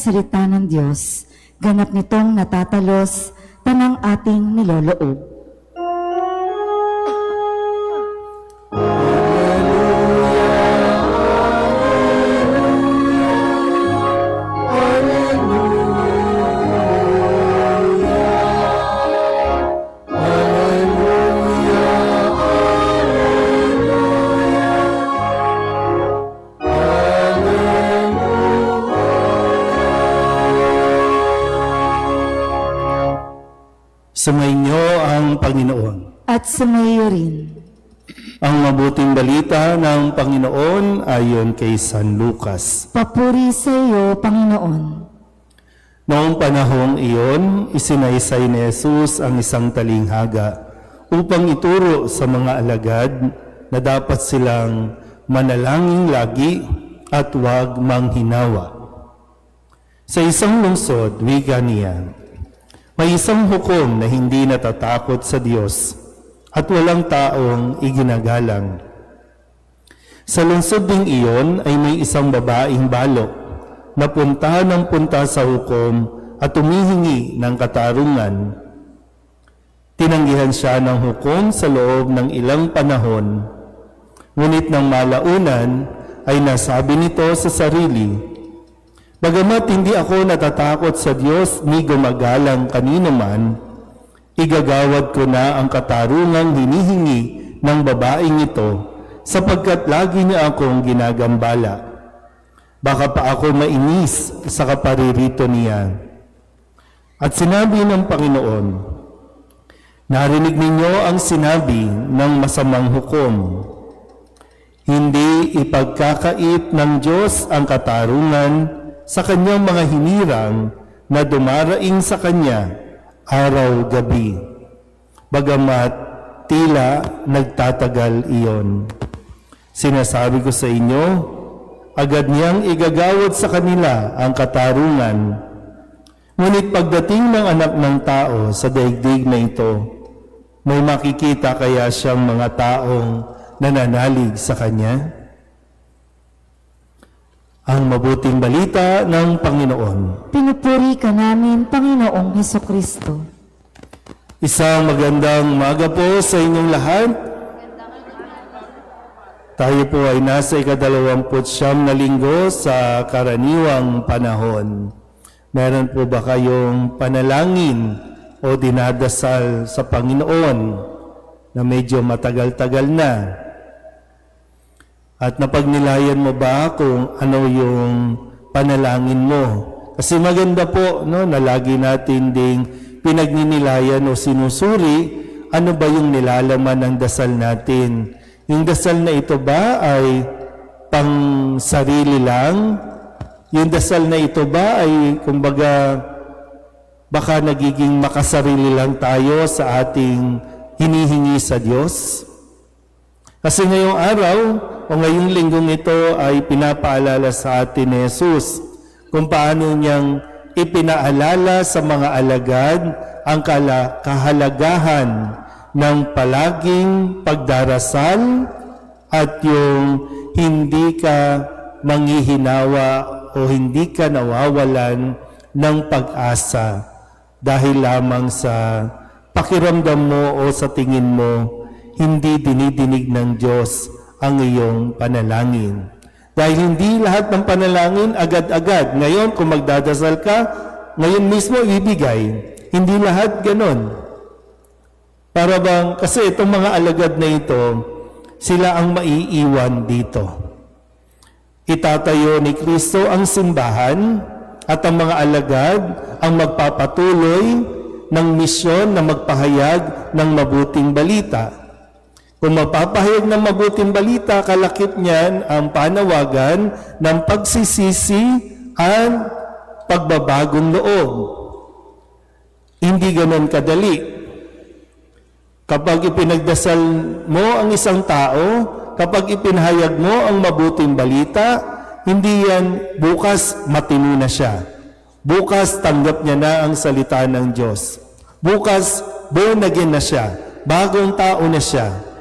salita ng Diyos, ganap nitong natatalos tanang ating niloloob. Sumainyo ang Panginoon. At sumayo rin. Ang mabuting balita ng Panginoon ayon kay San Lucas. Papuri sa iyo, Panginoon. Noong panahong iyon, isinaysay ni Jesus ang isang talinghaga upang ituro sa mga alagad na dapat silang manalangin lagi at huwag manghinawa. Sa isang lungsod, wika niya, may isang hukom na hindi natatakot sa Diyos at walang taong iginagalang. Sa lungsod ding iyon ay may isang babaeng balok na punta ng punta sa hukom at humihingi ng katarungan. Tinanggihan siya ng hukom sa loob ng ilang panahon, ngunit nang malaunan ay nasabi nito sa sarili, "Bagamat hindi ako natatakot sa Diyos ni gumagalang kanino man, igagawad ko na ang katarungang hinihingi ng babaeng ito sapagkat lagi niya akong ginagambala. Baka pa ako mainis sa kaparirito niya." At sinabi ng Panginoon, "Narinig ninyo ang sinabi ng masamang hukom. Hindi ipagkakait ng Diyos ang katarungan sa kanyang mga hinirang na dumaraing sa kanya araw-gabi, bagamat tila nagtatagal iyon. Sinasabi ko sa inyo, agad niyang igagawad sa kanila ang katarungan. Ngunit pagdating ng Anak ng Tao sa daigdig na ito, may makikita kaya siyang mga taong nananalig sa kanya?" Ang mabuting balita ng Panginoon. Pinupuri ka namin, Panginoong Hesukristo. Isang magandang umaga po sa inyong lahat. Tayo po ay nasa ika-29 na linggo sa karaniwang panahon. Meron po ba kayong panalangin o dinadasal sa Panginoon na medyo matagal-tagal na? At napagnilayan mo ba kung ano yung panalangin mo? Kasi maganda po, no, na lagi natin ding pinagninilayan o sinusuri ano ba yung nilalaman ng dasal natin. Yung dasal na ito ba ay pang sarili lang? Yung dasal na ito ba ay kumbaga baka nagiging makasarili lang tayo sa ating hinihingi sa Diyos? Kasi ngayong araw o ngayong linggong ito ay pinapaalala sa atin ni Jesus kung paano niyang ipinaalala sa mga alagad ang kahalagahan ng palaging pagdarasal at yung hindi ka manghihinawa o hindi ka nawawalan ng pag-asa dahil lamang sa pakiramdam mo o sa tingin mo hindi dinidinig ng Diyos ang iyong panalangin. Dahil hindi lahat ng panalangin agad-agad. Ngayon, kung magdadasal ka, ngayon mismo ibigay. Hindi lahat ganon. Para bang, kasi itong mga alagad na ito, sila ang maiiwan dito. Itatayo ni Kristo ang simbahan at ang mga alagad ang magpapatuloy ng misyon na magpahayag ng mabuting balita. Kung mapapahayag ng mabuting balita, kalakip niyan ang panawagan ng pagsisisi at pagbabagong loob. Hindi ganon kadali. Kapag ipinagdasal mo ang isang tao, kapag ipinahayag mo ang mabuting balita, hindi yan bukas matino na siya. Bukas tanggap niya na ang salita ng Diyos. Bukas born again na siya. Bagong tao na siya.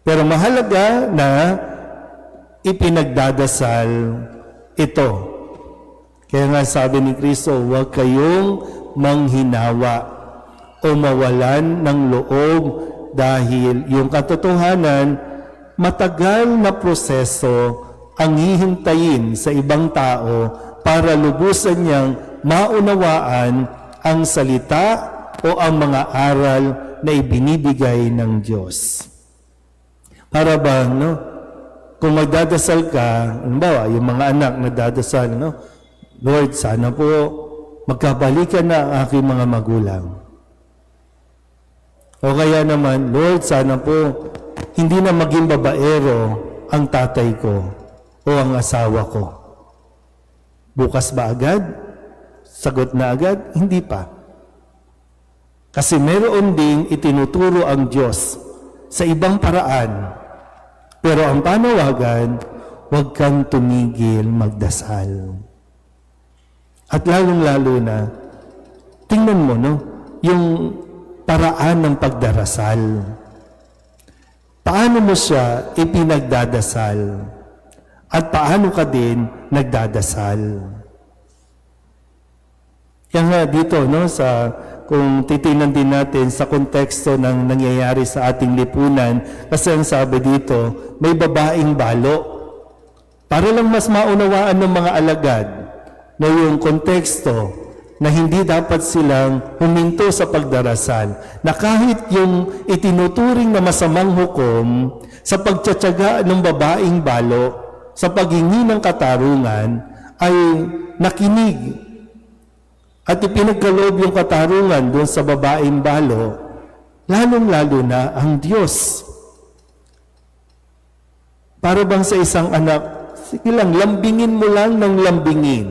Pero mahalaga na ipinagdadasal ito. Kaya nga sabi ni Kristo, huwag kayong manghinawa o mawalan ng loob dahil yung katotohanan, matagal na proseso ang hihintayin sa ibang tao para lubusan niyang maunawaan ang salita o ang mga aral na ibinibigay ng Diyos. Para bang, kung magdadasal ka, halimbawa, yung mga anak nagdadasal, Lord, sana po magkabalikan na ang aking mga magulang. O kaya naman, Lord, sana po hindi na maging babaero ang tatay ko o ang asawa ko. Bukas ba agad? Sagot na agad? Hindi pa. Kasi meron ding itinuturo ang Diyos sa ibang paraan. Pero ang panawagan, huwag kang tumigil magdasal. At lalong-lalo na, tingnan mo, yung paraan ng pagdarasal. Paano mo siya ipinagdadasal? At paano ka din nagdadasal? Kaya nga dito, kung titingnan din natin sa konteksto ng nangyayari sa ating lipunan, kasi ang sabi dito, may babaeng balo. Para lang mas maunawaan ng mga alagad na yung konteksto na hindi dapat silang huminto sa pagdarasal, na kahit yung itinuturing na masamang hukom sa pagtsatsaga ng babaeng balo, sa paghingi ng katarungan, ay nakinig at ipinagkaloob yung katarungan doon sa babaeng balo, lalong-lalo na ang Diyos. Para bang sa isang anak, sige lang, lambingin mo lang ng lambingin.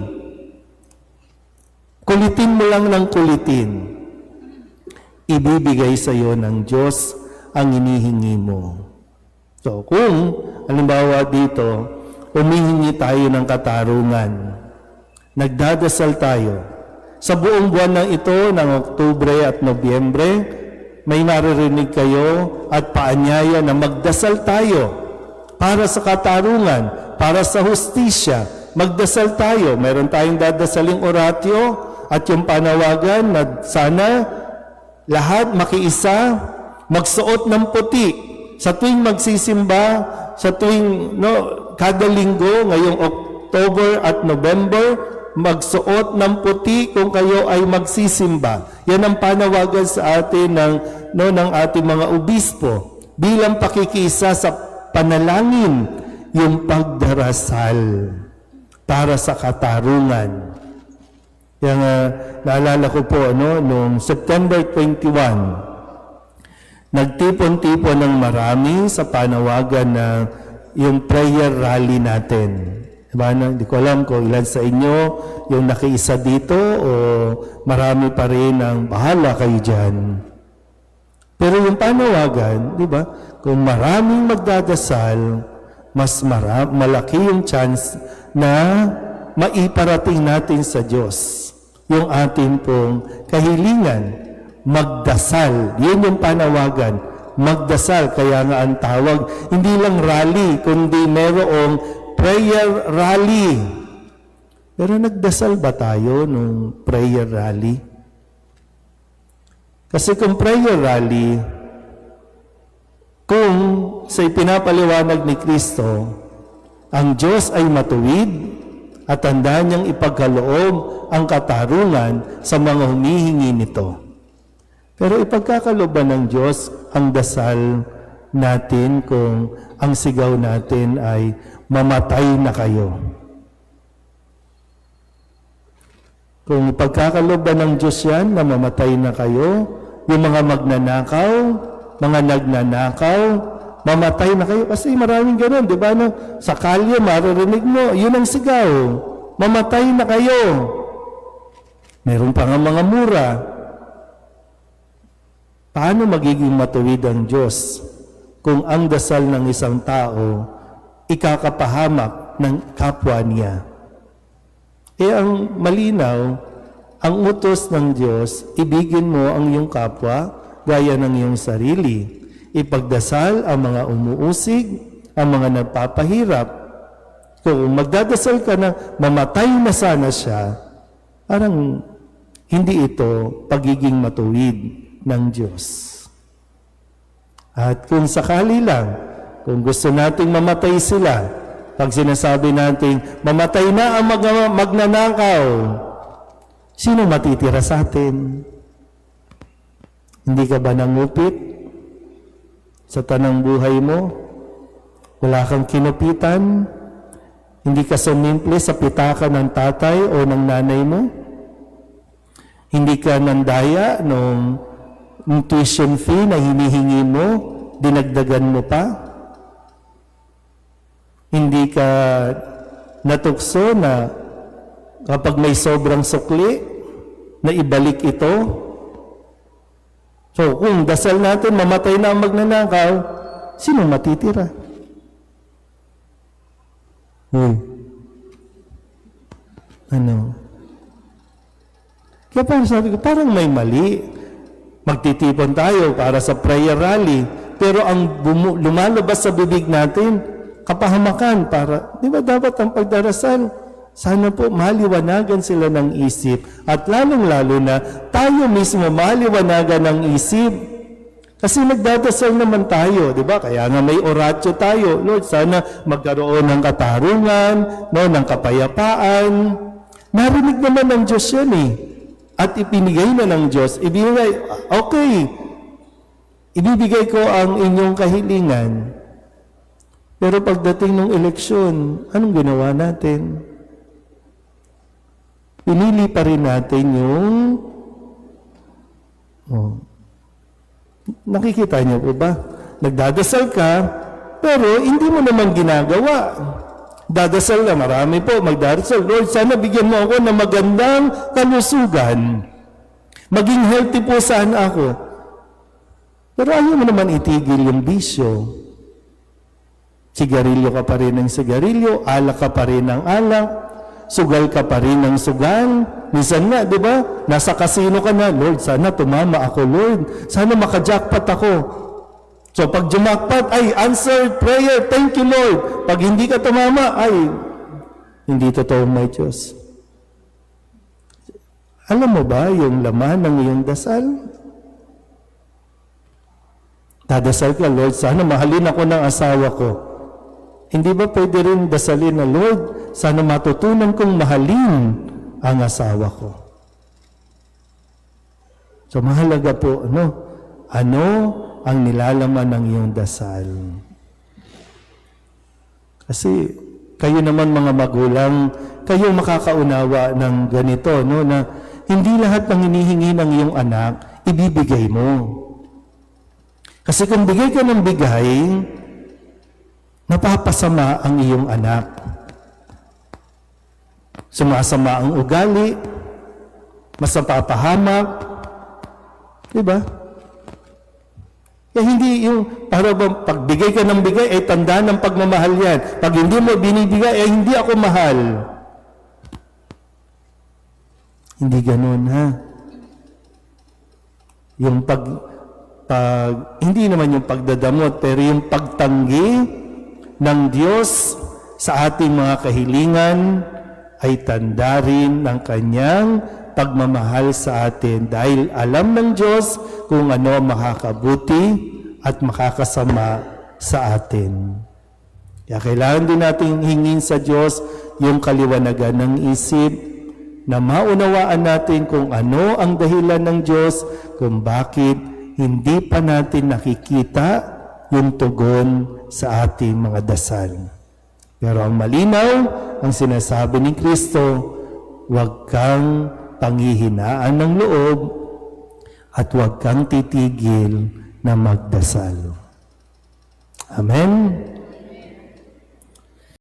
Kulitin mo lang ng kulitin. Ibibigay sa iyo ng Diyos ang hinihingi mo. So, kung, halimbawa dito, humihingi tayo ng katarungan, nagdadasal tayo, sa buong buwan ng ito, ng Oktubre at Nobyembre, may naririnig kayo at paanyaya na magdasal tayo para sa katarungan, para sa hustisya. Magdasal tayo. Meron tayong dadasaling oratio at yung panawagan na sana lahat makiisa, magsuot ng puti sa tuwing magsisimba, sa tuwing kada linggo, ngayong October at November, magsuot ng puti kung kayo ay magsisimba. Yan ang panawagan sa atin ng ating mga obispo bilang pakikisa sa panalangin, yung pagdarasal para sa katarungan. Yang naalala ko po, noong September 21, nagtipon-tipon ng marami sa panawagan na yung prayer rally natin. Diba? Hindi ko alam kung ilan sa inyo yung nakiisa dito o marami pa rin ang bahala kayo dyan. Pero yung panawagan, di ba? Kung maraming magdadasal, mas malaki yung chance na maiparating natin sa Diyos yung ating pong kahilingan. Magdasal. Yun yung panawagan. Magdasal. Kaya nga ang tawag, hindi lang rally, kundi merong prayer rally. Pero nagdasal ba tayo nung prayer rally? Kasi kung prayer rally, kung sa ipinapaliwanag ni Kristo, ang Diyos ay matuwid at handa niyang ipagkaloob ang katarungan sa mga humihingi nito. Pero ipagkakalooban ng Diyos ang dasal natin kung ang sigaw natin ay mamatay na kayo. Kung pagkakalooban ng Diyos yan na mamatay na kayo, yung mga magnanakaw, mga nagnanakaw, mamatay na kayo. Kasi maraming ganun, di ba? Sa kalye, maririnig mo, yun ang sigaw. Mamatay na kayo. Meron pa nga mga mura. Paano magiging matuwid ang Diyos kung ang dasal ng isang tao ikakapahamak ng kapwa niya? Ang malinaw, ang utos ng Diyos, ibigin mo ang iyong kapwa gaya ng iyong sarili. Ipagdasal ang mga umuusig, ang mga nagpapahirap. Kung magdadasal ka na mamatay na sana siya, parang hindi ito pagiging matuwid ng Diyos. At kung sakali lang, kung gusto nating mamatay sila, pag sinasabi nating mamatay na ang magnanakaw, sino matitira sa atin? Hindi ka ba nangupit sa tanang buhay mo? Wala kang kinupitan? Hindi ka sumimple sa pitaka ng tatay o ng nanay mo? Hindi ka nandaya nung tuition fee na hinihingi mo, dinagdagan mo pa? Hindi ka natukso na kapag may sobrang sukli, na ibalik ito? So, kung dasal natin, mamatay na ang magnanakaw, sino matitira? Ano? Kaya parang sabi ko, parang may mali. Magtitipon tayo para sa prayer rally, pero ang lumalabas sa bibig natin, kapahamakan para, di ba dapat ang pagdarasal? Sana po maliwanagan sila ng isip at lalong-lalo na tayo mismo maliwanagan ng isip. Kasi nagdadasal naman tayo, di ba? Kaya nga may oratio tayo. Lord, sana magkaroon ng katarungan, no, ng kapayapaan. Narinig naman ng Diyos yan eh. At ipinigay na ng Diyos. Okay, ibibigay ko ang inyong kahilingan. Pero pagdating ng eleksyon, anong ginawa natin? Pinili pa rin natin yung nakikita niyo po ba? Nagdadasal ka, pero hindi mo naman ginagawa. Dadasal na, marami po, magdadasal. Lord, sana bigyan mo ako ng magandang kalusugan. Maging healthy po sana ako. Pero ayaw mo naman itigil yung bisyo. Sigarilyo ka pa rin ng sigarilyo, alak ka pa rin ng alak, sugal ka pa rin ng sugal. Minsan nga, di ba? Nasa kasino ka na, Lord, sana tumama ako, Lord. Sana makajackpot ako. So, pag jumakpat, ay, answered prayer, thank you, Lord. Pag hindi ka tumama, ay, hindi totoo may Diyos. Alam mo ba yung laman ng iyong dasal? Dadasal ka, Lord, sana mahalin ako ng asawa ko. Hindi ba pwede rin dasalin na, Lord, sana matutunan kong mahalin ang asawa ko. So mahalaga po, ano ang nilalaman ng iyong dasal? Kasi kayo naman mga magulang, kayo makakaunawa ng ganito, na hindi lahat ng hinihingi ng iyong anak, ibibigay mo. Kasi kung bigay ka ng bigay, napapasama ang iyong anak. Sumasama ang ugali, mas napapahamak, di ba? Kaya hindi yung, para ba, pagbigay ka ng bigay, ay tanda ng pagmamahal yan. Pag hindi mo binibigay, ay hindi ako mahal. Hindi ganun, ha? Yung hindi naman yung pagdadamot, pero yung pagtanggi ng Diyos sa ating mga kahilingan ay tanda rin ng kanyang pagmamahal sa atin dahil alam ng Diyos kung ano makakabuti at makakasama sa atin. Kaya kailangan din natin hingin sa Diyos yung kaliwanagan ng isip na maunawaan natin kung ano ang dahilan ng Diyos kung bakit hindi pa natin nakikita yung tugon sa ating mga dasal. Pero ang malinaw, ang sinasabi ni Kristo, huwag kang panghihinaan ng loob at huwag kang titigil na magdasal. Amen?